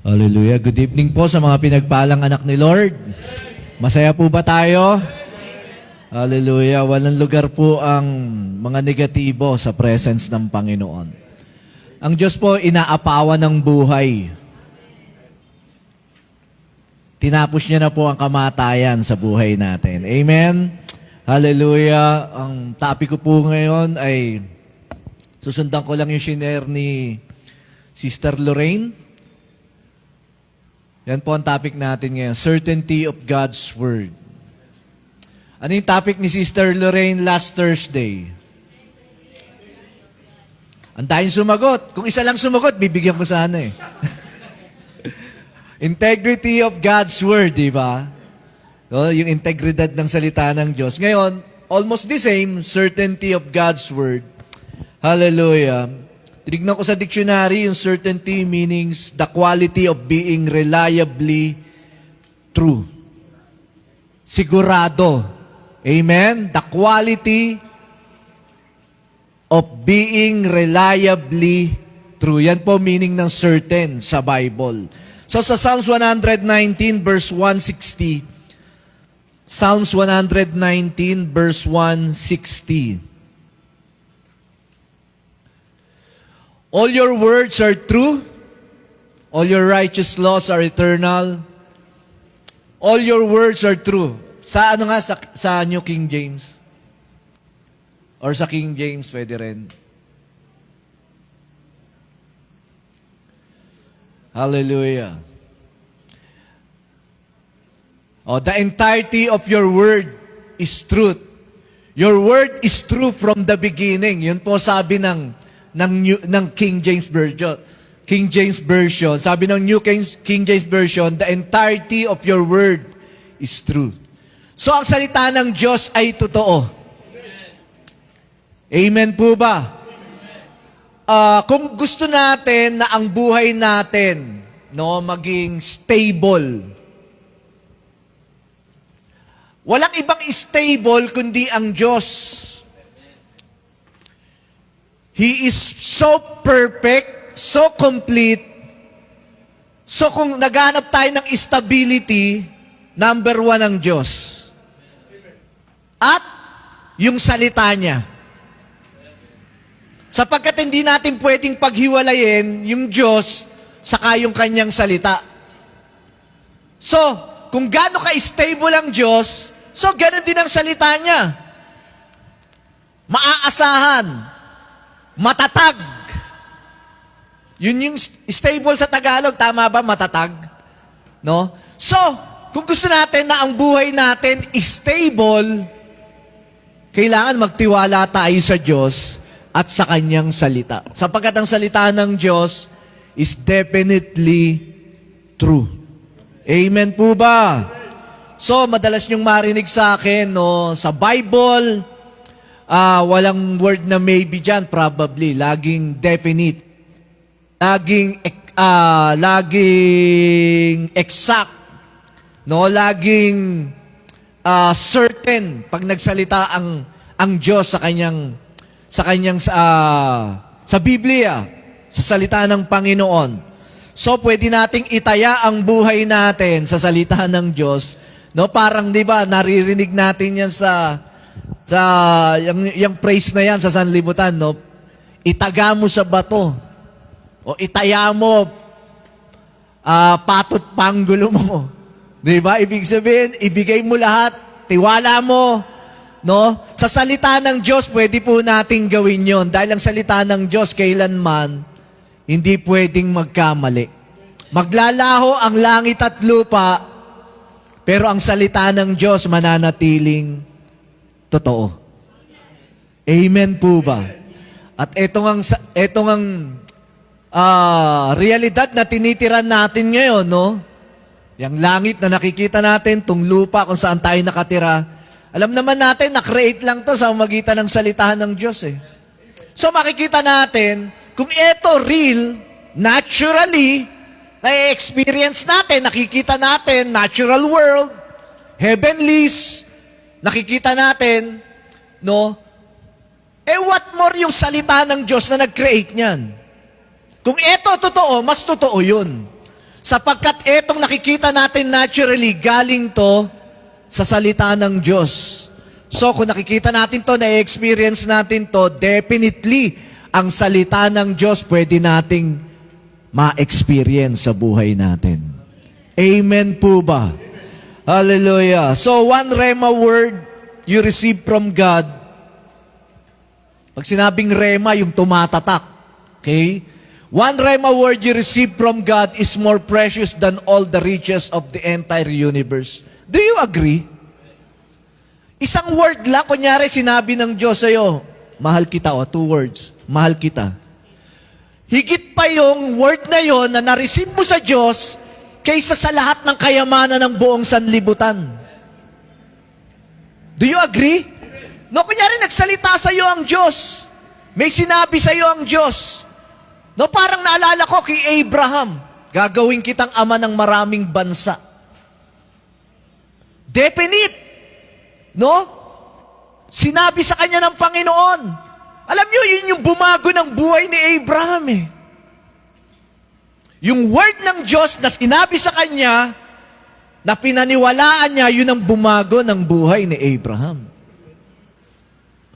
Hallelujah. Good evening po sa mga pinagpalang anak ni Lord. Masaya po ba tayo? Hallelujah. Walang lugar po ang mga negatibo sa presence ng Panginoon. Ang Diyos po inaapawan ng buhay. Tinapos niya na po ang kamatayan sa buhay natin. Amen? Hallelujah. Ang topic ko po ngayon ay susundan ko lang yung shinare ni Sister Lorraine. Yan po ang topic natin ngayon, certainty of God's Word. Ano yung topic ni Sister Lorraine last Thursday? Ang tayong sumagot. Kung isa lang sumagot, bibigyan ko sana eh. Integrity of God's Word, di ba? No, yung integridad ng salita ng Diyos. Ngayon, almost the same, certainty of God's Word. Hallelujah. Tinignan ko sa dictionary, yung certainty meanings the quality of being reliably true. Sigurado. Amen? The quality of being reliably true. Yan po meaning ng certain sa Bible. So sa Psalms 119 verse 160, Psalms 119 verse 160, all your words are true. All your righteous laws are eternal. All your words are true. Sa ano nga? Sa New King James? Or sa King James, pwede rin. Hallelujah. Oh, the entirety of your word is truth. Your word is true from the beginning. Yun po sabi ng King James Version. King James Version. Sabi ng New King James Version, the entirety of your word is true. So, ang salita ng Diyos ay totoo. Amen po ba? Kung gusto natin na ang buhay natin maging stable, walang ibang stable kundi ang Diyos. He is so perfect, so complete. So kung naghanap tayo ng stability, number 1 ang Diyos. At yung salita niya. Sapagkat hindi natin pwedeng paghiwalayin yung Diyos saka yung kanyang salita. So, kung gaano ka-stable ang Diyos, so ganun din ang salita niya. Maaasahan. Matatag. Yun yung stable sa Tagalog. Tama ba? Matatag. No? So, kung gusto natin na ang buhay natin is stable, kailangan magtiwala tayo sa Diyos at sa Kanyang salita. Sapagkat ang salita ng Diyos is definitely true. Amen po ba? So, madalas niyong marinig sa akin, sa Bible, walang word na maybe dyan, probably. Laging definite. Laging exact. Laging certain pag nagsalita ang Diyos sa Biblia, sa salita ng Panginoon. So, pwede nating itaya ang buhay natin sa salita ng Diyos. Parang, di ba, naririnig natin yan yung praise na yan sa sanlibutan, itaga mo sa bato. O itaya mo, patot panggulo mo. Di ba? Ibig sabihin, ibigay mo lahat, tiwala mo. Sa salita ng Diyos, pwede po nating gawin yon. Dahil ang salita ng Diyos, kailanman, hindi pwedeng magkamali. Maglalaho ang langit at lupa, pero ang salita ng Diyos mananatiling totoo. Amen po ba? At etong ang realidad na tinitiran natin ngayon, yung langit na nakikita natin, tong lupa kung saan tayo nakatira, alam naman natin, na-create lang to sa magitan ng salitahan ng Diyos eh. So makikita natin, kung ito real, naturally, na-experience natin, nakikita natin, natural world, heavenlies, nakikita natin, what more yung salita ng Diyos na nag-create niyan? Kung ito totoo, mas totoo yun. Sapagkat etong nakikita natin naturally, galing to sa salita ng Diyos. So kung nakikita natin to, na-experience natin to, definitely, ang salita ng Diyos pwede nating ma-experience sa buhay natin. Amen po ba? Hallelujah. So one rhema word you receive from God. Pag sinabing rhema, yung tumatatak. Okay? One rhema word you receive from God is more precious than all the riches of the entire universe. Do you agree? Isang word lang, kunyari sinabi ng Diyos sa'yo, mahal kita, o 2 words, mahal kita. Higit pa yung word na yon na na-receive mo sa Diyos kaysa sa lahat ng kayamanan ng buong sanlibutan. Do you agree? No, kunyari nagsalita sa'yo ang Diyos. May sinabi sa'yo ang Diyos. No, parang naalala ko kay Abraham, gagawin kitang ama ng maraming bansa. Definite. No? Sinabi sa kanya ng Panginoon. Alam niyo, yun yung bumago ng buhay ni Abraham eh. Yung word ng Diyos na sinabi sa kanya, na pinaniwalaan niya, yun ang bumago ng buhay ni Abraham.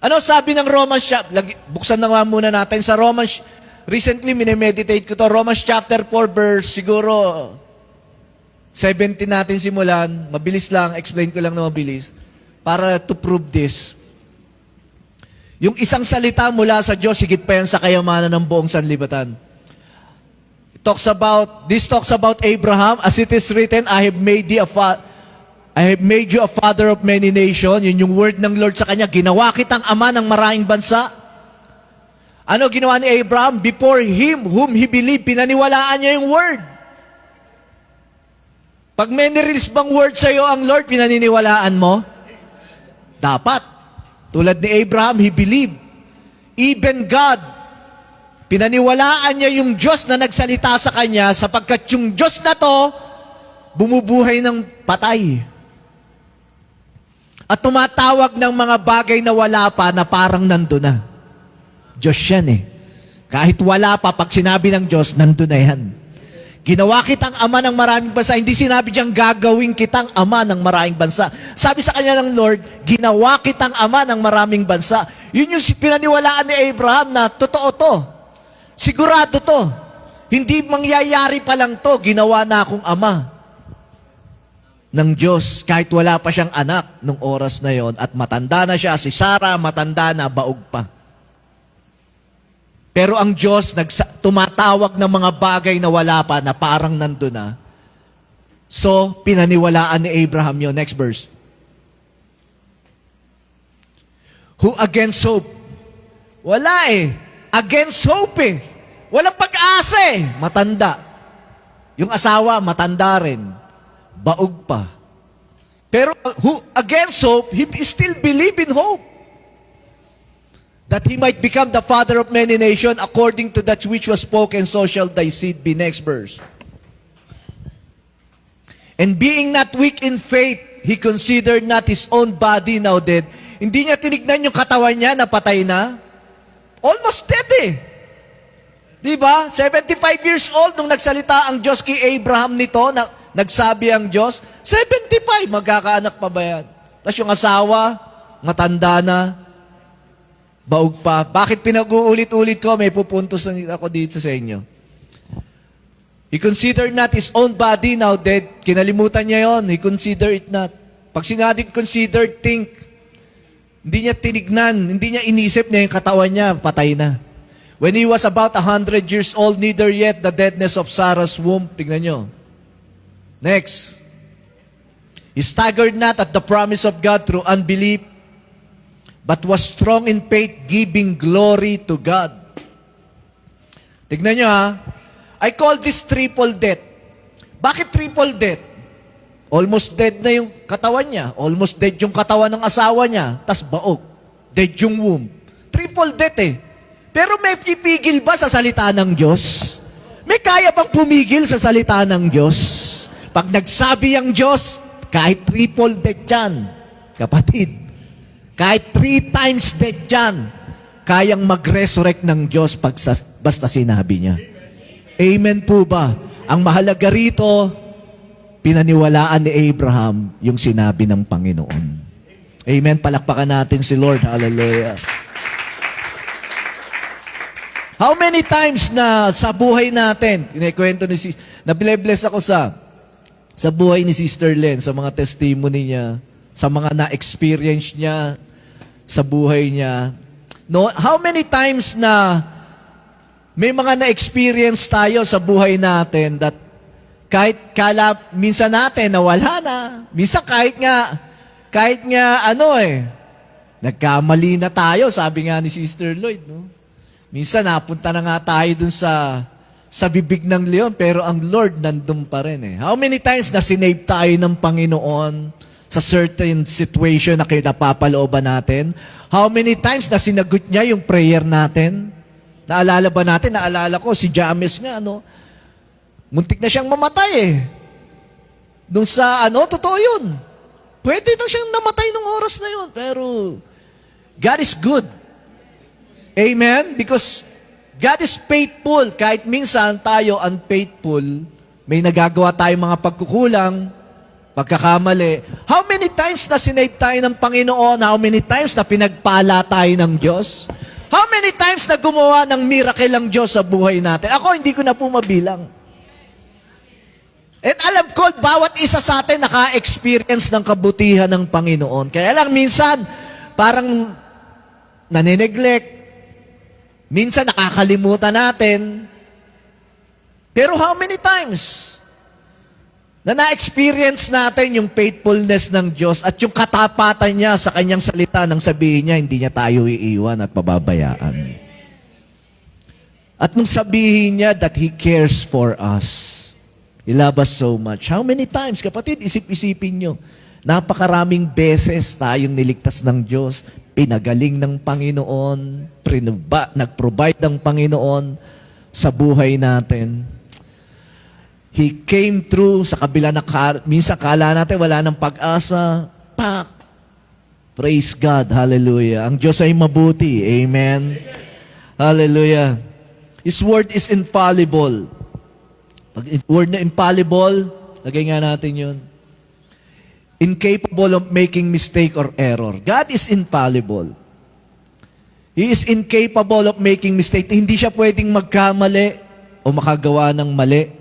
Ano sabi ng Romans chapter? Buksan na nga muna natin sa Romans. Recently, minemeditate ko to. Romans chapter 4 verse, siguro 17 natin simulan. Mabilis lang, explain ko lang na mabilis. Para to prove this. Yung isang salita mula sa Diyos, higit pa yan sa kayamanan ng buong sanlibutan. This talks about Abraham, as it is written, I have made you a father of many nations. Yun yung word ng Lord sa kanya, ginawa kitang ama ng maraming bansa. Ano ginawa ni Abraham? Before him, whom he believed, pinaniwalaan niya yung word. Pag may nirelease bang word sa'yo ang Lord, pinaniniwalaan mo? Dapat. Tulad ni Abraham, he believed. Even God, pinaniwalaan niya yung Diyos na nagsalita sa kanya sapagkat yung Diyos na to, bumubuhay ng patay. At tumatawag ng mga bagay na wala pa na parang nandun na. Diyos yan eh. Kahit wala pa, pag sinabi ng Diyos, nandun na yan. Ginawa kitang ama ng maraming bansa. Hindi sinabi diyang gagawin kitang ama ng maraming bansa. Sabi sa kanya ng Lord, ginawa kitang ama ng maraming bansa. Yun yung pinaniwalaan ni Abraham na totoo to. Sigurado to. Hindi mangyayari pa lang to, ginawa na akong ama ng Diyos. Kahit wala pa siyang anak nung oras na yon at matanda na siya. Si Sarah, matanda na, baog pa. Pero ang Diyos tumatawag ng mga bagay na wala pa na parang nandun na. So, pinaniwalaan ni Abraham yun. Next verse. Who against hope? Wala eh. Against hope eh. Walang pag-asa eh. Matanda. Yung asawa, matanda rin. Baog pa. Pero who against hope, he still believe in hope. That he might become the father of many nations according to that which was spoken, so shall thy seed be. Next verse. And being not weak in faith, he considered not his own body now dead. Hindi niya tinignan yung katawan niya na patay na. Almost dead eh. Diba? 75 years old nung nagsalita ang Diyos kay Abraham nito, nagsabi ang Diyos, 75, magkakaanak pa ba yan? Tapos yung asawa, matanda na, baog pa. Bakit pinag-uulit-ulit ko? May pupuntos ako dito sa inyo. He considered not his own body now dead. Kinalimutan niya yon. He considered it not. Pag sinabing consider, think. Hindi niya tinignan. Hindi niya inisip na yung katawan niya. Patay na. When he was about 100 years old, neither yet the deadness of Sarah's womb. Tignan nyo. Next. He staggered not at the promise of God through unbelief, but was strong in faith, giving glory to God. Tignan nyo ha. I call this triple death. Bakit triple death? Almost dead na yung katawan niya. Almost dead yung katawan ng asawa niya. Tas baog. Dead yung womb. Triple death eh. Pero may pipigil ba sa salita ng Diyos? May kaya bang pumigil sa salita ng Diyos? Pag nagsabi ang Diyos, kahit triple death yan, kapatid, kahit 3 times dead yan, kayang mag-resurrect ng Diyos basta sinabi niya. Amen po ba? Ang mahalaga rito, pinaniwalaan ni Abraham yung sinabi ng Panginoon. Amen. Palakpakan natin si Lord. Hallelujah. How many times na sa buhay natin, kinikwento ni nabibless ako sa buhay ni Sister Len, sa mga testimony niya, sa mga na-experience niya, sa buhay niya. No, how many times na may mga na-experience tayo sa buhay natin that kahit minsan natin nawala na, minsan kahit nga nagkamali na tayo, sabi nga ni Sister Lloyd, no? Minsan napunta na nga tayo dun sa bibig ng leon, pero ang Lord nandun pa rin eh. How many times na sinave tayo ng Panginoon sa certain situation na kinapapalooban natin? How many times na sinagot niya yung prayer natin? Naalala ba natin? Naalala ko, si James nga, muntik na siyang mamatay eh. Nung sa, totoo yun. Pwede na siyang namatay nung oras na yun. Pero, God is good. Amen? Because God is faithful. Kahit minsan tayo unfaithful, may nagagawa tayong mga pagkukulang, pagkakamali. How many times na sinave tayo ng Panginoon? How many times na pinagpala tayo ng Diyos? How many times na gumawa ng miracle ang Diyos sa buhay natin? Ako, hindi ko na po mabilang. At alam ko, bawat isa sa atin naka-experience ng kabutihan ng Panginoon. Kaya lang minsan, parang nanineglect. Minsan nakakalimutan natin. Pero how many times na na-experience natin yung faithfulness ng Diyos at yung katapatan niya sa kanyang salita nang sabihin niya, hindi niya tayo iiwan at pababayaan. At nung sabihin niya that He cares for us, He loves us so much. How many times, kapatid, isip-isipin nyo, napakaraming beses tayong niligtas ng Diyos, pinagaling ng Panginoon, nag-provide ng Panginoon sa buhay natin. He came through sa kabila na minsan kala natin wala ng pag-asa. Pak! Praise God. Hallelujah. Ang Diyos ay mabuti. Amen. Hallelujah. His word is infallible. Pag word na infallible, lagay nga natin yun. Incapable of making mistake or error. God is infallible. He is incapable of making mistake. Hindi siya pwedeng magkamali o makagawa ng mali.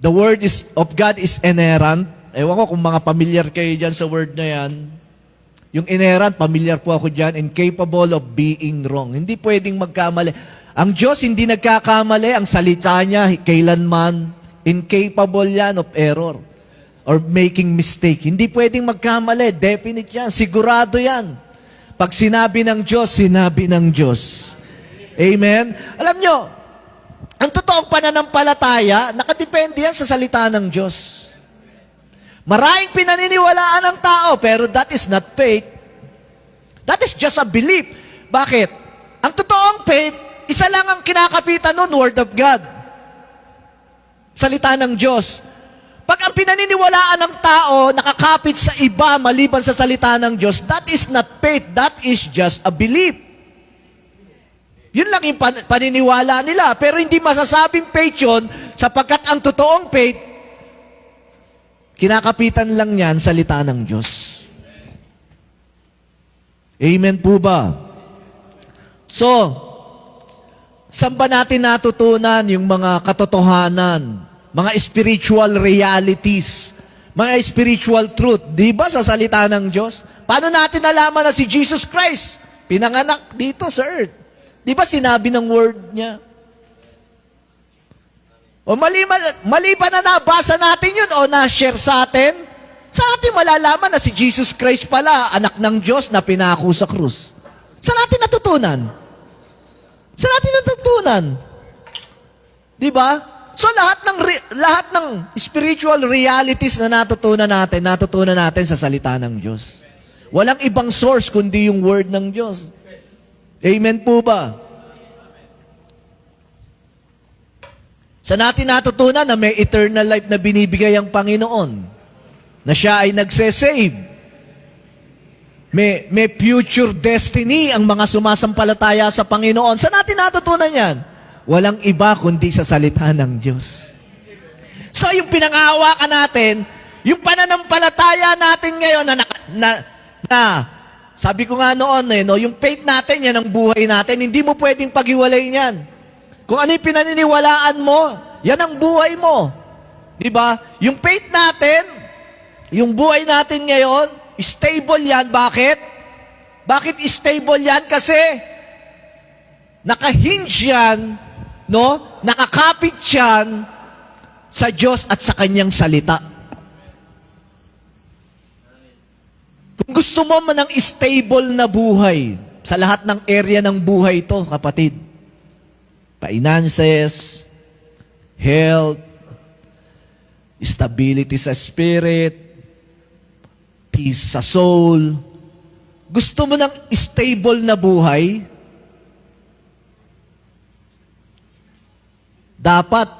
The word of God is inerrant. Ewan ko kung mga familiar kayo dyan sa word na yan. Yung inerrant, familiar po ako dyan. Incapable of being wrong. Hindi pwedeng magkamali. Ang Diyos hindi nagkakamali. Ang salita niya, kailanman, incapable yan of error or making mistake. Hindi pwedeng magkamali. Definite yan. Sigurado yan. Pag sinabi ng Diyos, sinabi ng Diyos. Amen? Alam nyo, ang totoong pananampalataya, nakadepende yan sa salita ng Diyos. Maraming pinaniniwalaan ng tao, pero that is not faith. That is just a belief. Bakit? Ang totoong faith, isa lang ang kinakapitan nun, Word of God. Salita ng Diyos. Pag ang pinaniniwalaan ng tao nakakapit sa iba maliban sa salita ng Diyos, that is not faith, that is just a belief. Yun lang yung paniniwala nila. Pero hindi masasabing faith yun sapagkat ang totoong faith, kinakapitan lang yan salita ng Diyos. Amen po ba? So, saan ba natin natutunan yung mga katotohanan, mga spiritual realities, mga spiritual truth? Di ba sa salita ng Diyos? Paano natin nalaman na si Jesus Christ pinanganak dito sa earth? Di ba sinabi ng word niya? O mali pa na nabasa natin yun o na-share sa atin, saan natin malalaman na si Jesus Christ pala, anak ng Diyos na pinako sa krus? Saan natin natutunan? Saan natin natutunan? Di ba? So lahat ng spiritual realities na natutunan natin sa salita ng Diyos. Walang ibang source kundi yung word ng Diyos. Amen po ba? Sa natin natutunan na may eternal life na binibigay ang Panginoon, na siya ay nagse-save. May future destiny ang mga sumasampalataya sa Panginoon. Sa natin natutunan yan? Walang iba kundi sa salita ng Diyos. So, yung pinangahawakan natin, yung pananampalataya natin ngayon na sabi ko nga noon, no, yung faith natin, yan ang buhay natin. Hindi mo pwedeng paghiwalayin yan. Kung ano yung pinaniniwalaan mo, yan ang buhay mo. Diba? Yung faith natin, yung buhay natin ngayon, stable yan. Bakit? Bakit stable yan? Kasi nakahinge yan, no? Nakakapit yan sa Diyos at sa Kanyang salita. Kung gusto mo man ng stable na buhay, sa lahat ng area ng buhay ito, kapatid, finances, health, stability sa spirit, peace sa soul, gusto mo ng stable na buhay, dapat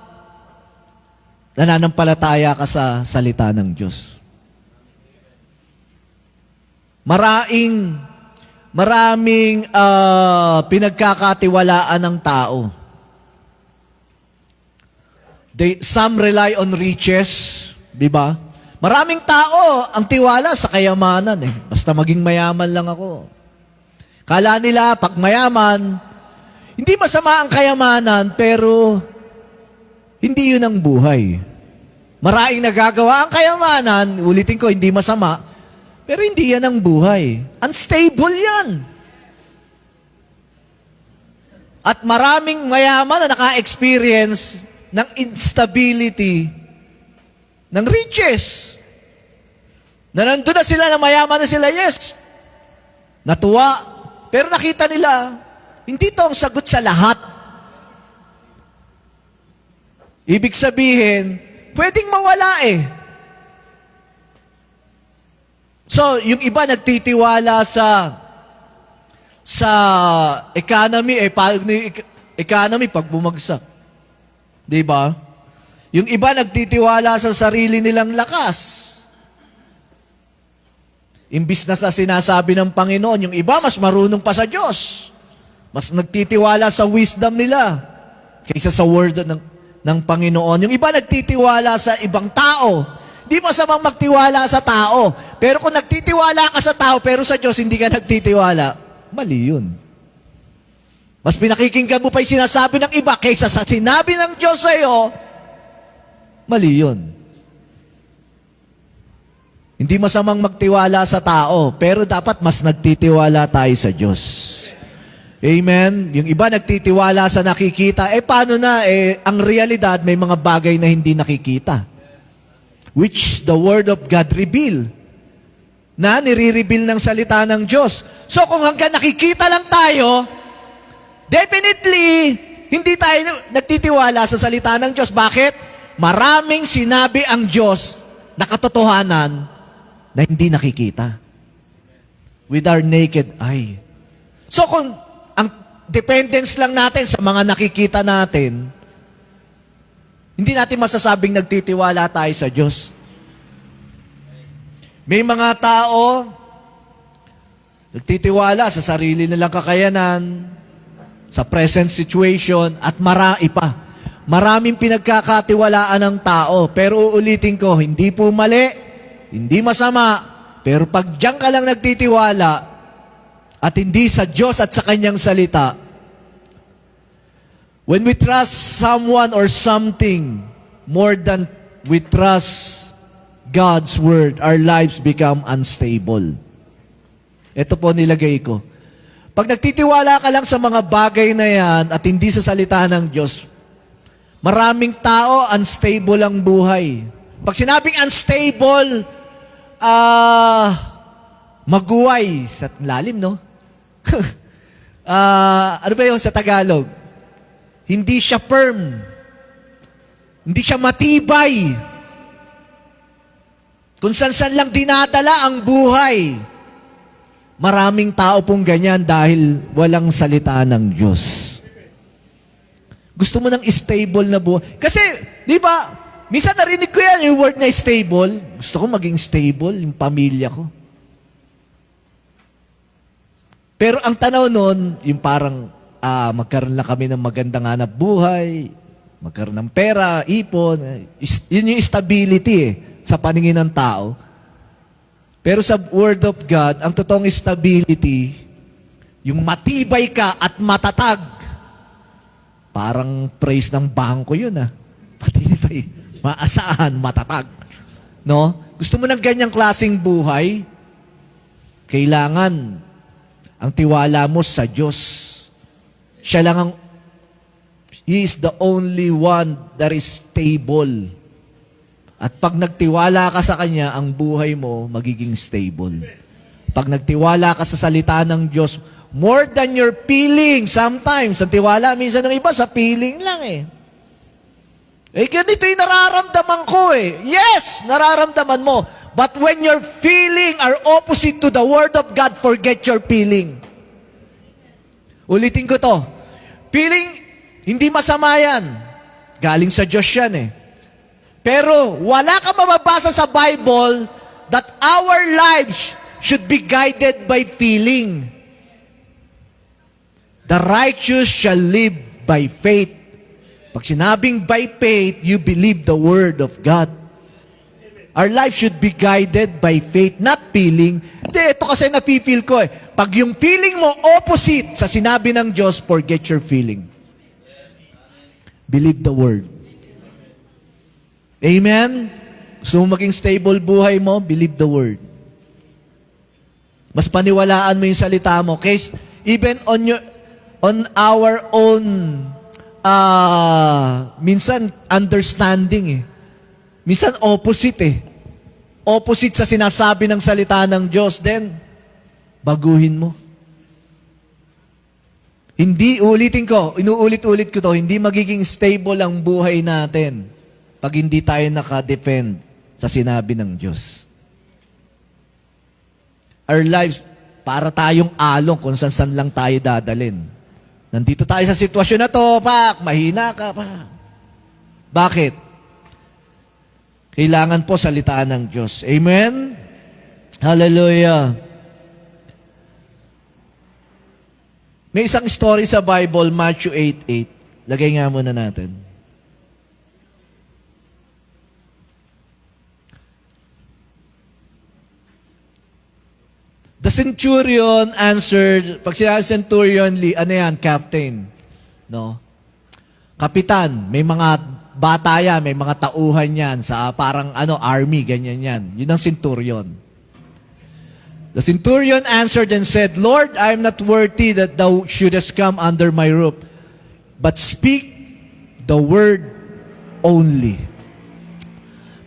nananampalataya ka sa salita ng Diyos. Maraming pinagkakatiwalaan ng tao. Some rely on riches, di ba? Maraming tao ang tiwala sa kayamanan. Basta maging mayaman lang ako. Kala nila, pag mayaman, hindi masama ang kayamanan, pero hindi yun ang buhay. Maraming nagagawa ang kayamanan, ulitin ko, hindi masama, pero hindi yan ang buhay. Unstable yan. At maraming mayaman na naka-experience ng instability ng riches. Na nandun na sila, na mayaman na sila, yes. Natuwa. Pero nakita nila, hindi to ang sagot sa lahat. Ibig sabihin, pwedeng mawala So, yung iba nagtitiwala sa economy, economy pag bumagsak. Di ba? Yung iba nagtitiwala sa sarili nilang lakas. Imbis na sa sinasabi ng Panginoon, yung iba mas marunong pa sa Diyos. Mas nagtitiwala sa wisdom nila kaysa sa word ng Panginoon. Yung iba nagtitiwala sa ibang tao. Di masamang magtiwala sa tao. Pero kung nagtitiwala ka sa tao, pero sa Diyos hindi ka nagtitiwala, mali yun. Mas pinakikinggan mo pa yung sinasabi ng iba kaysa sa sinabi ng Diyos sa'yo, mali yun. Hindi masamang magtiwala sa tao, pero dapat mas nagtitiwala tayo sa Diyos. Amen? Yung iba nagtitiwala sa nakikita, paano na? Ang realidad, may mga bagay na hindi nakikita. Which the Word of God reveal. Na nire-reveal ng salita ng Diyos. So kung hanggang nakikita lang tayo, definitely, hindi tayo nagtitiwala sa salita ng Diyos. Bakit? Maraming sinabi ang Diyos na katotohanan na hindi nakikita. With our naked eye. So kung ang dependence lang natin sa mga nakikita natin, hindi natin masasabing nagtitiwala tayo sa Diyos. May mga tao nagtitiwala sa sarili nilang kakayanan, sa present situation, at marami pa. Maraming pinagkakatiwalaan ng tao. Pero uulitin ko, hindi po mali, hindi masama, pero pag diyan ka lang nagtitiwala at hindi sa Diyos at sa Kanyang salita, when we trust someone or something more than we trust God's Word, our lives become unstable. Ito po nilagay ko. Pag nagtitiwala ka lang sa mga bagay na yan at hindi sa salita ng Diyos, maraming tao, unstable ang buhay. Pag sinabing unstable, maguway. Sa lalim, no? Ano ba yun sa Tagalog? Hindi siya firm. Hindi siya matibay. Kung saan-saan lang dinadala ang buhay. Maraming tao pong ganyan dahil walang salita ng Diyos. Gusto mo ng stable na buhay? Kasi, di ba, minsan narinig ko yan, yung word na stable. Gusto ko maging stable, yung pamilya ko. Pero ang tanaw nun, yung parang, magkaroon lang kami ng magandang hanap buhay. magkaroon ng pera, ipon. Yun yung stability sa paningin ng tao. Pero sa Word of God, ang totoong stability, yung matibay ka at matatag. Parang praise ng bangko yun Matibay, maasahan, matatag. No? Gusto mo ng ganyang klaseng buhay? Kailangan ang tiwala mo sa Diyos. Siya lang He is the only one that is stable. At pag nagtiwala ka sa Kanya, ang buhay mo magiging stable. Pag nagtiwala ka sa salita ng Diyos, more than your feeling, sometimes, ang tiwala minsan ng iba, sa feeling lang ganito yung nararamdaman ko Yes, nararamdaman mo. But when your feeling are opposite to the Word of God, forget your feeling. Ulitin ko to. Feeling, hindi masama yan. Galing sa Diyos yan Pero wala ka mababasa sa Bible that our lives should be guided by feeling. The righteous shall live by faith. Pag sinabing by faith, you believe the Word of God. Our life should be guided by faith, not feeling. Hindi, ito kasi nafe-feel ko Pag yung feeling mo opposite sa sinabi ng Diyos, forget your feeling. Believe the Word. Amen? Gusto mo maging stable buhay mo, believe the Word. Mas paniwalaan mo yung salita mo. Case, even on our own minsan understanding minsan opposite opposite sa sinasabi ng salita ng Diyos, then baguhin mo. Hindi, inuulit-ulit ko to, hindi magiging stable ang buhay natin pag hindi tayo nakadepend sa sinabi ng Diyos. Our lives, para tayong along kung saan lang tayo dadalin. Nandito tayo sa sitwasyon na to, mahina ka, Bakit? Kailangan po salitaan ng Diyos. Amen? Hallelujah. May isang story sa Bible, Matthew 8:8. Lagay nga muna natin. The centurion answered, pag sinabi centurion, ano yan? Captain. No? Kapitan, may mga bata yan, may mga tauhan yan, sa parang army, ganyan yan. Yun ang centurion. The centurion answered and said, Lord, I am not worthy that thou shouldest come under my roof, but speak the word only.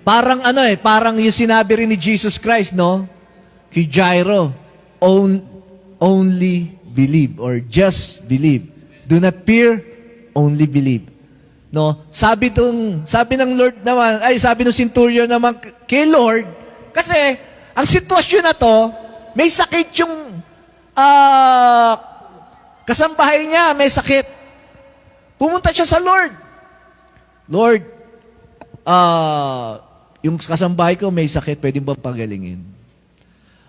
Parang parang yung sinabi rin ni Jesus Christ, no? Kay Jairo, only believe or just believe. Do not fear, only believe. No? Sabi ng Lord naman, sabi ng centurion naman kay Lord, kasi ang sitwasyon na to, may sakit yung kasambahay niya, may sakit. Pumunta siya sa Lord. Lord, yung kasambahay ko may sakit, pwede ba pagalingin?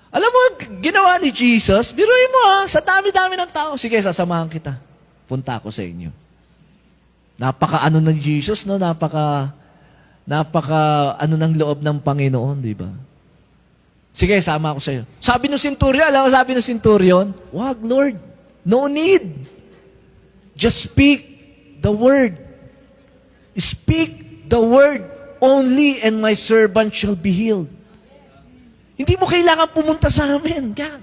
Alam mo, ginawa ni Jesus, biruin mo sa dami-dami ng tao. Sige, sasamahan kita. Punta ako sa inyo. Napaka-ano ng Jesus, no? Napaka-ano ng loob ng Panginoon, di ba? Sige, sama ako sa iyo. Sabi ng centurion, alam mo sabi ng centurion, wag, Lord, no need. Just speak the word. Speak the word only and my servant shall be healed. Hindi mo kailangan pumunta sa amin. God,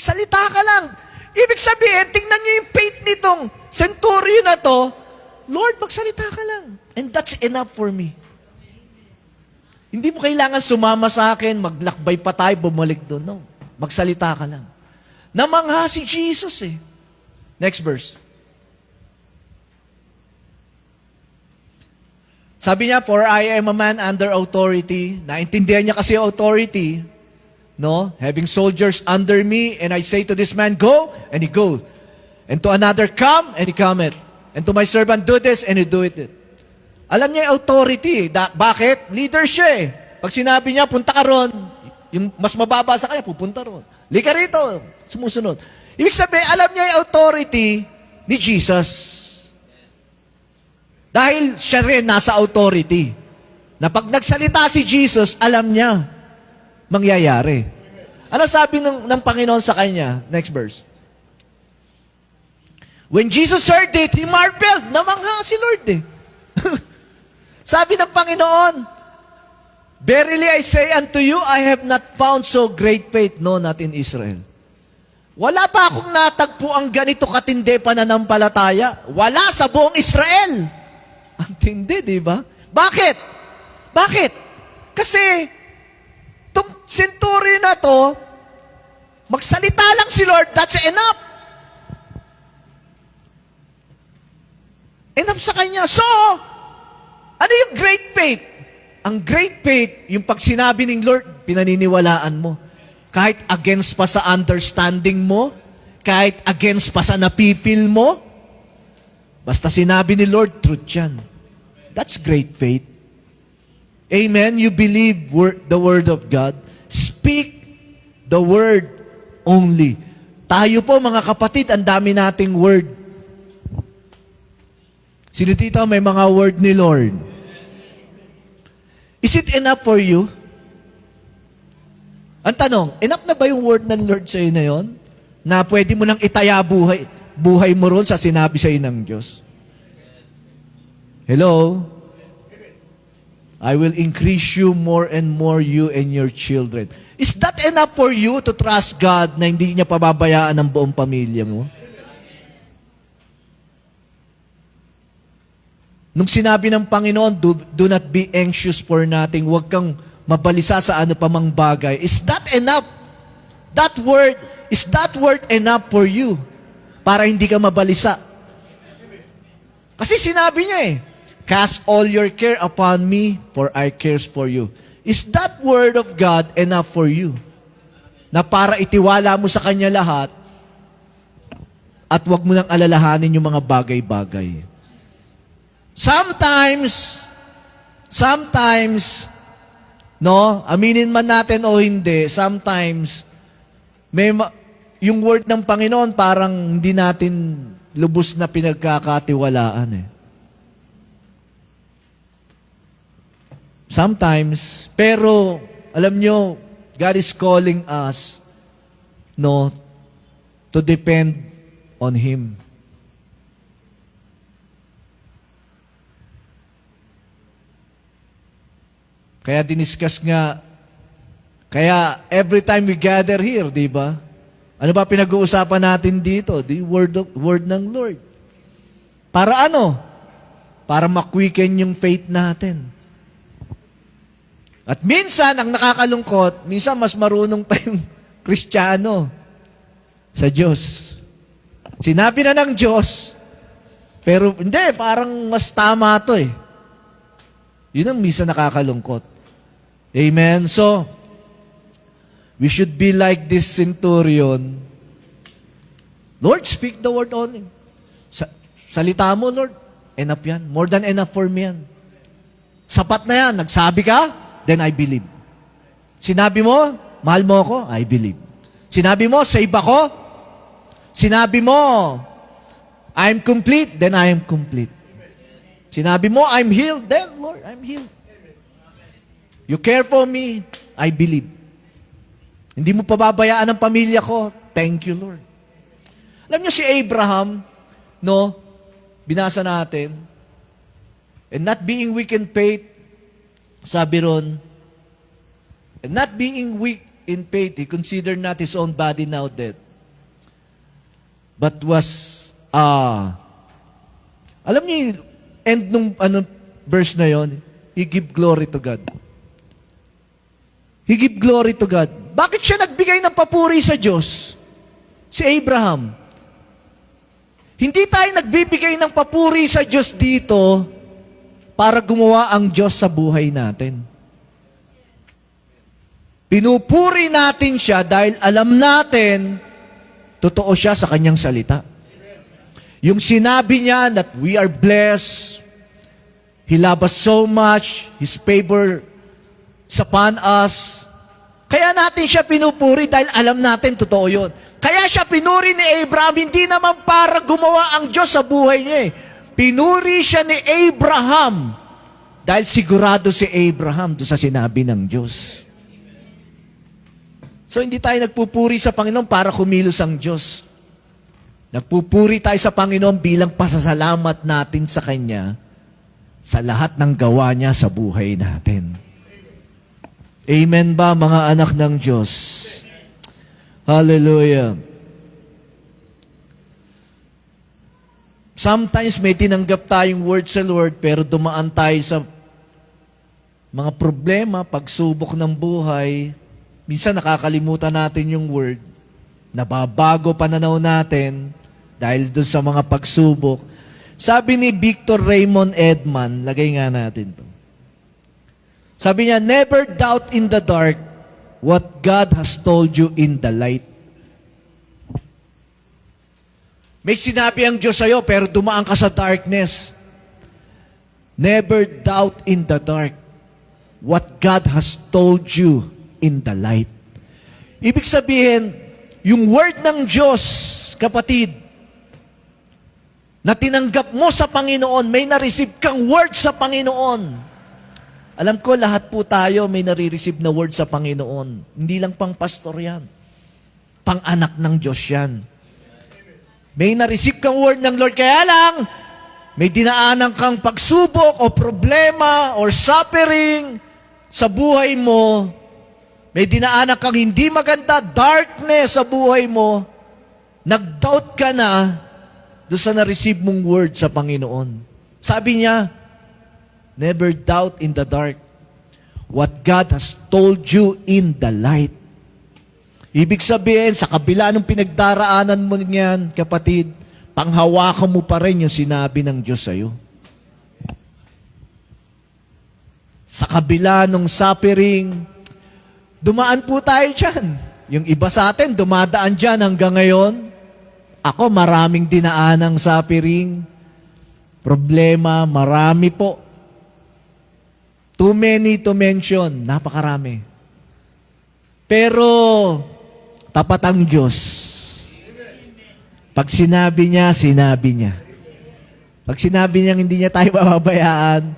salita ka lang. Ibig sabihin, tingnan niyo yung faith nitong centurion na to, Lord, magsalita ka lang. And that's enough for me. Hindi mo kailangan sumama sa akin, maglakbay pa tayo, bumalik doon. No, magsalita ka lang. Namangha si Jesus Next verse. Sabi niya, for I am a man under authority. Naintindihan niya kasi authority. No? Having soldiers under me, and I say to this man, go, and he goes. And to another, come, and he cometh. And to my servant, do this, and he doeth it. Alam niya authority. Bakit? Leader siya Pag sinabi niya, punta ka ron, yung mas mababa sa kanya, pupunta ron. Lika rito, sumusunod. Ibig sabihin, alam niya yung authority ni Jesus. Dahil siya rin nasa authority. Na pag nagsalita si Jesus, alam niya mangyayari. Ano sabi ng Panginoon sa kanya? Next verse. When Jesus heard it, He marveled. Namangha si Lord eh. Sabi ng Panginoon, verily I say unto you, I have not found so great faith, no, not in Israel. Wala pa akong natagpo ang ganito katindi pananampalataya. Wala sa buong Israel. Ang tindi, di ba? Bakit? Bakit? Kasi, itong centurion na to, magsalita lang si Lord, that's enough. Enough sa kanya. So, ano yung great faith? Ang great faith, yung pag sinabi ng Lord, pinaniniwalaan mo. Kahit against pa sa understanding mo, kahit against pa sa napipil mo, basta sinabi ni Lord, truth yan. That's great faith. Amen? You believe the Word of God. Speak the Word only. Tayo po, mga kapatid, ang dami nating Word. Sino dito may mga Word ni Lord? Is it enough for you? Ang tanong, enough na ba yung Word ng Lord sa'yo na yon? Na pwede mo nang itaya buhay mo ron sa sinabi sa'yo ng Diyos? Hello? I will increase you more and more, you and your children. Is that enough for you to trust God na hindi niya pababayaan ang buong pamilya mo? Nung sinabi ng Panginoon, do not be anxious for nothing, huwag kang mabalisa sa ano pa mang bagay. Is that enough? Is that word enough for you? Para hindi ka mabalisa. Kasi sinabi niya cast all your care upon me, for I cares for you. Is that word of God enough for you? Na para itiwala mo sa Kanya lahat, at wag mo nang alalahanin yung mga bagay-bagay. Sometimes, no, aminin man natin o hindi, sometimes, yung word ng Panginoon parang hindi natin lubos na pinagkakatiwalaan Sometimes, pero alam nyo, God is calling us, no, to depend on Him. Kaya diniscuss nga, kaya every time we gather here, di ba? Ano ba pinag-uusapan natin dito? The word ng Lord. Para ano? Para ma-quicken yung faith natin. At minsan, ang nakakalungkot, minsan mas marunong pa yung Kristiyano sa Diyos. Sinabi na ng Diyos, pero hindi, parang mas tama to Yun ang minsan nakakalungkot. Amen? So, we should be like this centurion. Lord, speak the word only. Salita mo, Lord. Enough yan. More than enough for me yan. Sapat na yan. Nagsabi ka, then I believe. Sinabi mo, mahal mo ako, I believe. Sinabi mo, save ako. Sinabi mo, I'm complete, then I am complete. Sinabi mo, I'm healed, then Lord, I'm healed. You care for me, I believe. Hindi mo pababayaan ang pamilya ko, thank you, Lord. Alam niyo si Abraham, no, binasa natin, and not being weak in faith, sabi ron, and not being weak in faith, he considered not his own body now dead, but was, alam niyo, end nung verse na yon, he give glory to God. He give glory to God. Bakit siya nagbigay ng papuri sa Diyos? Si Abraham. Hindi tayo nagbibigay ng papuri sa Diyos dito para gumawa ang Diyos sa buhay natin. Pinupuri natin siya dahil alam natin totoo siya sa kanyang salita. Yung sinabi niya that we are blessed, He loves us so much, His favor upon us. Kaya natin siya pinupuri dahil alam natin totoo yun. Kaya siya pinuri ni Abraham, hindi naman para gumawa ang Diyos sa buhay niya Pinuri siya ni Abraham dahil sigurado si Abraham doon sa sinabi ng Diyos. So hindi tayo nagpupuri sa Panginoon para kumilos ang Diyos. Nagpupuri tayo sa Panginoon bilang pasasalamat natin sa Kanya sa lahat ng gawa niya sa buhay natin. Amen ba, mga anak ng Diyos? Hallelujah. Sometimes may tinanggap tayong word sa Lord, pero dumaan tayo sa mga problema, pagsubok ng buhay. Minsan nakakalimutan natin yung word. Nababago pananaw natin dahil doon sa mga pagsubok. Sabi ni Victor Raymond Edman, lagay nga natin to. Sabi niya, never doubt in the dark what God has told you in the light. May sinabi ang Diyos sa'yo, pero dumaan ka sa darkness. Never doubt in the dark what God has told you in the light. Ibig sabihin, yung word ng Diyos, kapatid, na tinanggap mo sa Panginoon, may na-receive kang word sa Panginoon. Alam ko, lahat po tayo may nare-receive na word sa Panginoon. Hindi lang pang pastor yan. Pang-anak ng Diyos yan. May na-receive kang word ng Lord, kaya lang, may dinaanan kang pagsubok o problema or suffering sa buhay mo. May dinaanan kang hindi maganda, darkness sa buhay mo. Nag-doubt ka na doon sa na-receive mong word sa Panginoon. Sabi niya, never doubt in the dark what God has told you in the light. Ibig sabihin, sa kabila ng pinagdaraanan mo niyan, kapatid, panghawakan mo pa rin yung sinabi ng Diyos sa'yo. Sa kabila ng suffering, dumaan po tayo dyan. Yung iba sa atin, dumadaan dyan hanggang ngayon. Ako, maraming dinaanang suffering. Problema, marami po. Too many to mention. Napakarami. Pero, tapat ang Diyos. Pag sinabi niya, sinabi niya. Pag sinabi niya, hindi niya tayo mababayaan,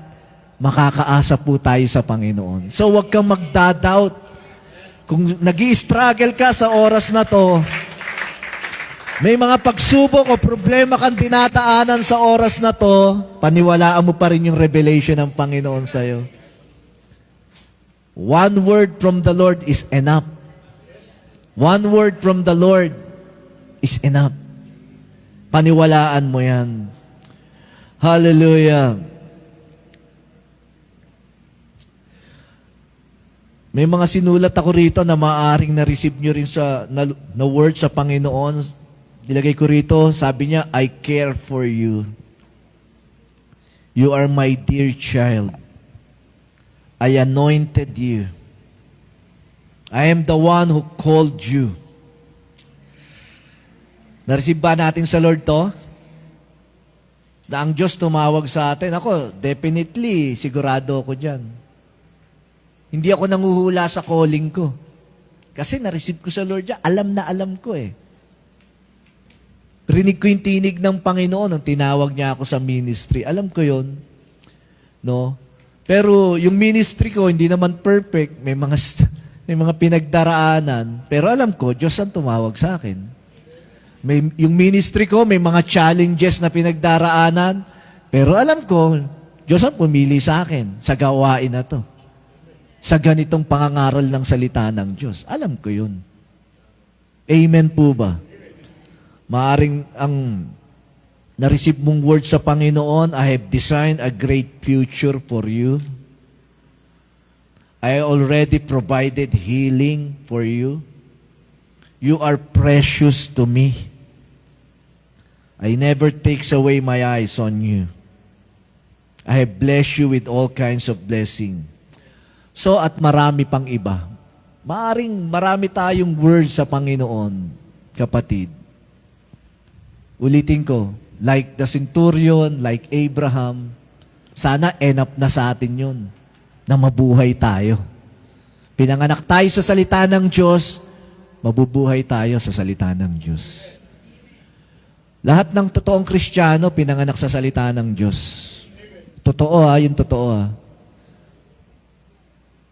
makakaasa po tayo sa Panginoon. So, huwag kang magdadoubt. Kung nag-i-struggle ka sa oras na to, may mga pagsubok o problema kang dinataanan sa oras na to, paniwalaan mo pa rin yung revelation ng Panginoon sa'yo. One word from the Lord is enough. One word from the Lord is enough. Paniwalaan mo yan. Hallelujah. May mga sinulat ako rito na maaaring na-receive nyo rin na word sa Panginoon. Nilagay ko rito, sabi niya, I care for you. You are my dear child. I anointed you. I am the one who called you. Na-receive ba natin sa Lord to? Na ang Diyos tumawag sa atin. Ako, definitely, sigurado ako dyan. Hindi ako nanguhula sa calling ko. Kasi na-receive ko sa Lord dyan. Alam na alam ko eh. Rinig ko yung tinig ng Panginoon nung tinawag niya ako sa ministry. Alam ko yun. No? Pero yung ministry ko, hindi naman perfect. May mga pinagdaraanan. Pero alam ko, Diyos ang tumawag sa akin. Yung ministry ko, may mga challenges na pinagdaraanan. Pero alam ko, Diyos ang pumili sa akin sa gawain na to. Sa ganitong pangangaral ng salita ng Diyos. Alam ko yun. Amen po ba? Maaring ang na-receive mong word sa Panginoon, I have designed a great future for you. I already provided healing for you. You are precious to me. I never takes away my eyes on you. I have blessed you with all kinds of blessing. So, at marami pang iba. Maaring marami tayong word sa Panginoon, kapatid. Ulitin ko, like the centurion, like Abraham, sana enough na sa atin yun, na mabuhay tayo. Pinanganak tayo sa salita ng Diyos, mabubuhay tayo sa salita ng Diyos. Lahat ng totoong Kristiyano, pinanganak sa salita ng Diyos. Totoo yung totoo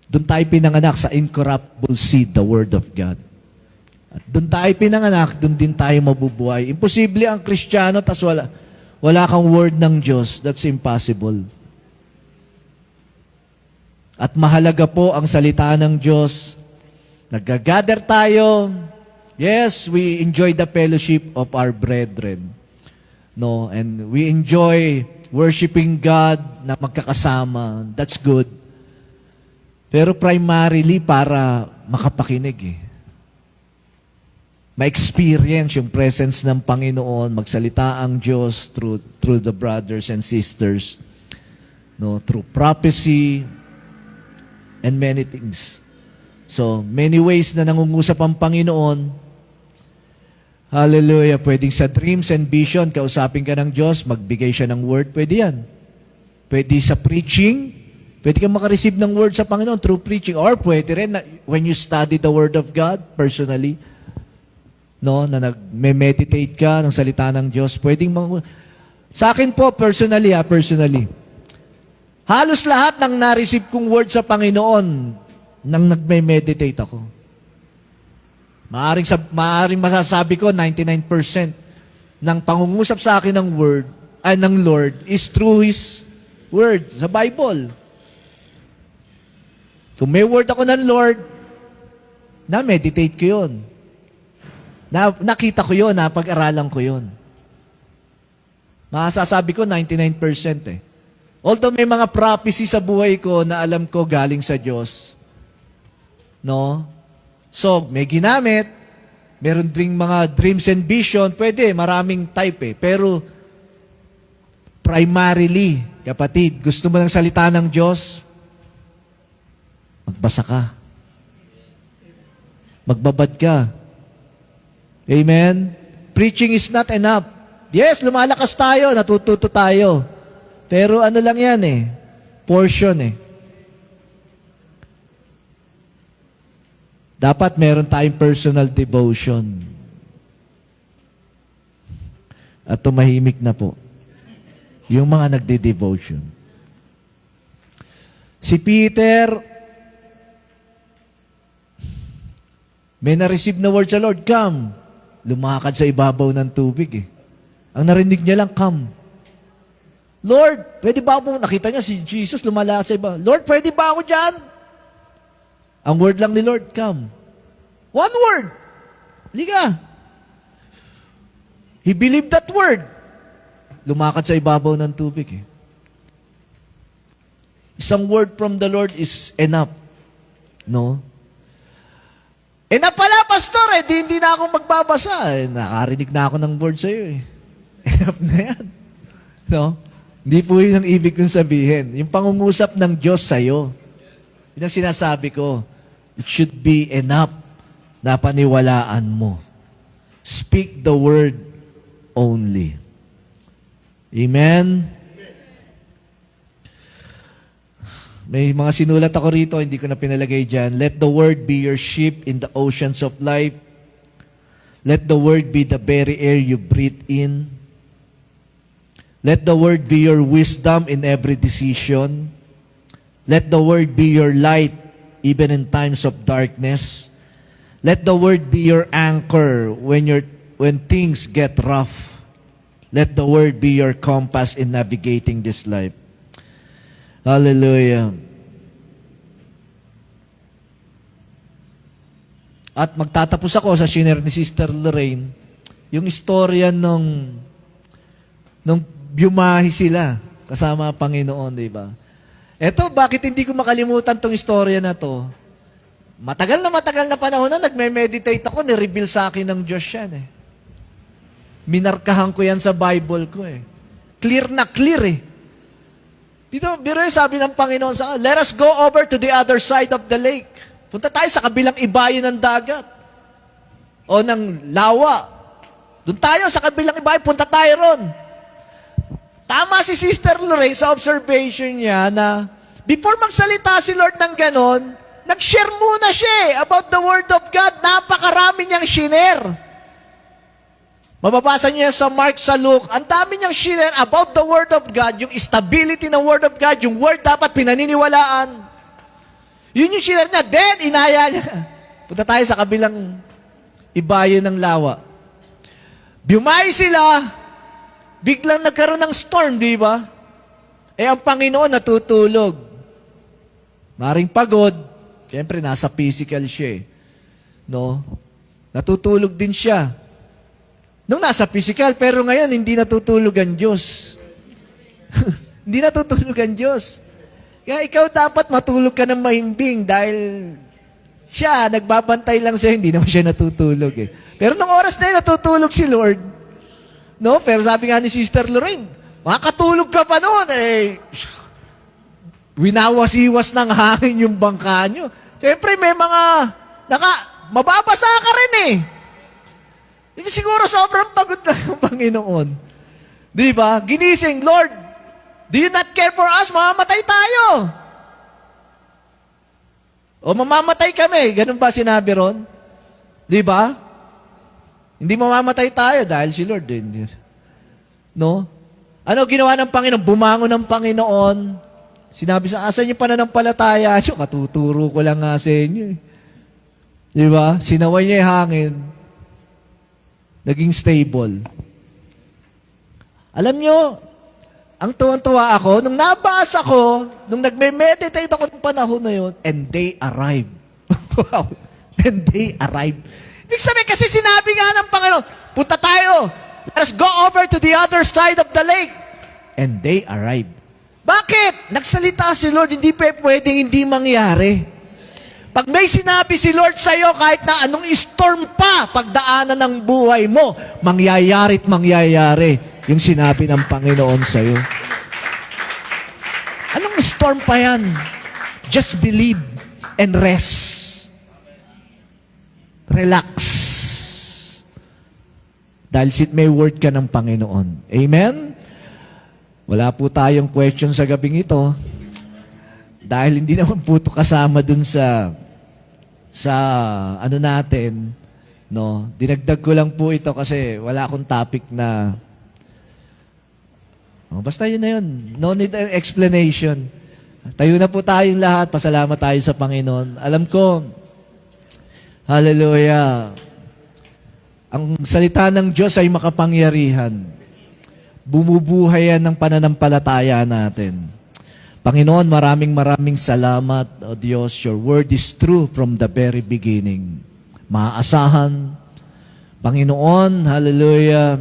Doon tayo pinanganak sa incorruptible seed, the Word of God. At doon tayo pinanganak, doon din tayo mabubuhay. Imposible ang Kristiyano, tas wala kang Word ng Diyos. That's impossible. At mahalaga po ang salita ng Diyos. Nag-gather tayo. Yes, we enjoy the fellowship of our brethren. No, and we enjoy worshiping God na magkakasama. That's good. Pero primarily para makapakinig ma-experience yung presence ng Panginoon, magsalita ang Diyos through the brothers and sisters, no, through prophecy and many things. So, many ways na nangungusap ang Panginoon. Hallelujah. Pwedeng sa dreams and vision, kausapin ka ng Diyos, magbigay siya ng word, pwede yan. Pwede sa preaching, pwede kang makareceive ng word sa Panginoon through preaching. Or pwede rin na when you study the Word of God personally, no, na nagme-meditate ka ng salita ng Diyos, pwedeng sa akin po, personally, halos lahat ng na-receive kong word sa Panginoon nang nagme-meditate ako. Maaring masasabi ko, 99% ng pangungusap sa akin ng Lord is through His Word, sa Bible. Kung may word ako ng Lord, na-meditate ko yun. Nakita ko yun, napag-aralan ko yun. Masasabi ko, 99% Although may mga prophecy sa buhay ko na alam ko galing sa Diyos. No? So, may ginamit, meron ding mga dreams and vision, pwede, maraming type Pero, primarily, kapatid, gusto mo ng salita ng Diyos, magbasa ka. Magbabad ka. Amen? Preaching is not enough. Yes, lumalakas tayo, natututo tayo. Pero ano lang yan portion Dapat meron tayong personal devotion. At tumahimik na po. Yung mga nagde-devotion. Si Peter, may na-receive na word sa Lord, come. Lumakad sa ibabaw ng tubig Ang narinig niya lang, come. Lord, pwede ba ako, nakita niya si Jesus lumalakad sa ibabaw. Lord, pwede ba ako dyan? Ang word lang ni Lord, come. One word. Liga. He believed that word. Lumakad sa ibabaw ng tubig Isang word from the Lord is enough. No? Enough pala, pastor hindi na ako magbabasa nakarinig na ako ng word sa iyo Enough na yan. No? Hindi po yun ang ibig kong sabihin. Yung pangungusap ng Diyos sa iyo. Yun ang sinasabi ko. It should be enough na paniwalaan mo. Speak the word only. Amen? May mga sinulat ako rito, hindi ko na pinalagay dyan. Let the word be your ship in the oceans of life. Let the word be the very air you breathe in. Let the word be your wisdom in every decision. Let the word be your light even in times of darkness. Let the word be your anchor when things get rough. Let the word be your compass in navigating this life. Hallelujah. At magtatapos ako sa shinare ni Sister Lorraine, yung istorya nung biumahi sila kasama ang Panginoon, di ba? Eto, bakit hindi ko makalimutan tong istorya na to? Matagal na panahon na nagme-meditate ako, ni-reveal sa akin ng Diyos yan Minarkahan ko yan sa Bible ko Clear na clear Biro sabi ng Panginoon sa let us go over to the other side of the lake. Punta tayo sa kabilang ibayo ng dagat. O ng lawa. Doon tayo sa kabilang ibayo, punta tayo ron. Tama si Sister Lorraine sa observation niya na before magsalita si Lord ng ganon, nag-share muna siya about the Word of God. Napakarami niyang shinare. Mababasa niyo yan sa Mark, sa Luke. Ang dami niyang share about the Word of God, yung stability ng Word of God, yung Word dapat pinaniniwalaan. Yun yung share niya. Then, inaya niya. Punta tayo sa kabilang ibayan ng lawa. Bumay sila, biglang nagkaroon ng storm, di ba? Ang Panginoon natutulog. Maring pagod. Siyempre, nasa physical siya. No? Natutulog din siya. Nung nasa physical, pero ngayon, hindi natutulog ang Diyos. Hindi natutulog ang Diyos. Kaya ikaw dapat matulog ka ng mahimbing dahil siya, nagbabantay lang siya, hindi naman siya natutulog eh. Pero nung oras na yun, natutulog si Lord. No? Pero sabi nga ni Sister Lorraine, makakatulog ka pa noon eh. Winawas-iwas ng hangin yung bangka nyo. Siyempre, may mga, mababasa ka rin eh. Hindi siguro sobrang pagod na yung Panginoon. Di ba? Ginising, Lord, do you not care for us? Mamamatay tayo. O mamamatay kami. Ganun ba sinabi ron? Di ba? Hindi mamamatay tayo dahil si Lord. No? Ano ginawa ng Panginoon? Bumangon ng Panginoon. Sinabi sa asan yung pananampalataya. Katuturo ko lang nga sa inyo. Di ba? Sinaway niya yung hangin. Naging stable. Alam nyo, ang tuwang-tuwa ako, nung nabasa ko, nung nagme-meditate ako ng panahon na yun, and they arrived. Wow. And they arrived. Ibig sabihin kasi sinabi nga ng Panginoon, punta tayo. Let us go over to the other side of the lake. And they arrived. Bakit? Nagsalita si Lord, hindi pwedeng hindi mangyari. Pag may sinabi si Lord sa iyo, kahit na anong storm pa, pagdaanan ng buhay mo, mangyayari't mangyayari yung sinabi ng Panginoon sa iyo. Anong storm pa yan? Just believe and rest. Relax. Dahil may word ka ng Panginoon. Amen? Wala po tayong question sa gabing ito. Dahil hindi naman po ito kasama dun sa ano natin, no? Dinagdag ko lang po ito kasi wala akong topic na basta yun na yun. No need explanation. Tayo na po tayong lahat. Pasalamat tayo sa Panginoon. Alam ko, hallelujah, ang salita ng Diyos ay makapangyarihan. Bumubuhay yan ng pananampalataya natin. Panginoon, maraming salamat, O Diyos. Your word is true from the very beginning. Maaasahan. Panginoon, hallelujah,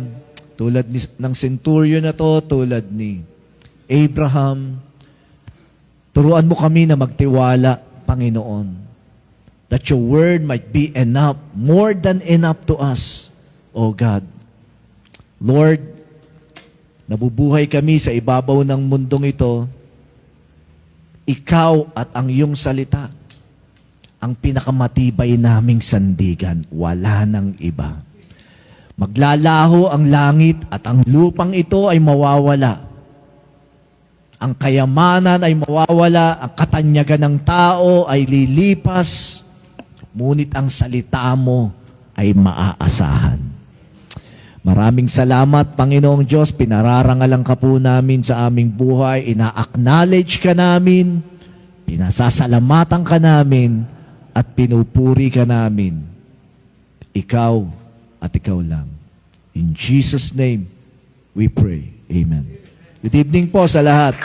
tulad ng centurion na to, tulad ni Abraham, turuan mo kami na magtiwala, Panginoon, that your word might be enough, more than enough to us, O God. Lord, nabubuhay kami sa ibabaw ng mundong ito. Ikaw at ang iyong salita, ang pinakamatibay naming sandigan. Wala nang iba. Maglalaho ang langit at ang lupang ito ay mawawala. Ang kayamanan ay mawawala, ang katanyagan ng tao ay lilipas, ngunit ang salita mo ay maaasahan. Maraming salamat, Panginoong Diyos. Pinararangalan ka po namin sa aming buhay. Ina-acknowledge ka namin. Pinasasalamatan ka namin. At pinupuri ka namin. Ikaw at ikaw lang. In Jesus' name, we pray. Amen. Good evening po sa lahat.